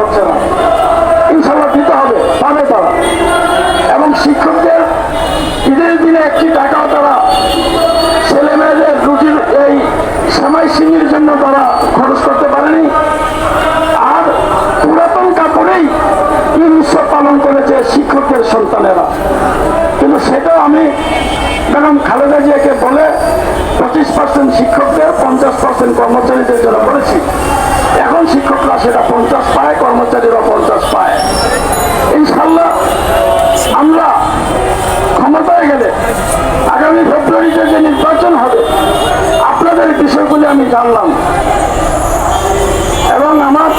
হচ্ছে না, ইনশাল্লাহ দিতে হবে, পাবে তারা। এবং শিক্ষকদের ঈদের দিনে একটি টাকাও তারা ছেলে মেয়েদের রুটির এই সেমাই সিংয়ের জন্য তারা খরচ করতে পারেনি। আর পুরাতন কাপড়েই ঈদ উৎসব পালন করেছে শিক্ষকদের সন্তানেরা। কিন্তু সেটাও আমি বেগম খালেদা জিয়াকে বলে 25% শিক্ষকদের 50% কর্মচারীদের জন্য বলেছি। এখন শিক্ষকরা সেটা 50 পায়, কর্মচারীরা 50 পায়। ইনশাল্লাহ আমরা ক্ষমতায় গেলে আগামী ফেব্রুয়ারিতে যে নির্বাচন হবে, আপনাদের বিষয়গুলি আমি জানলাম এবং আমার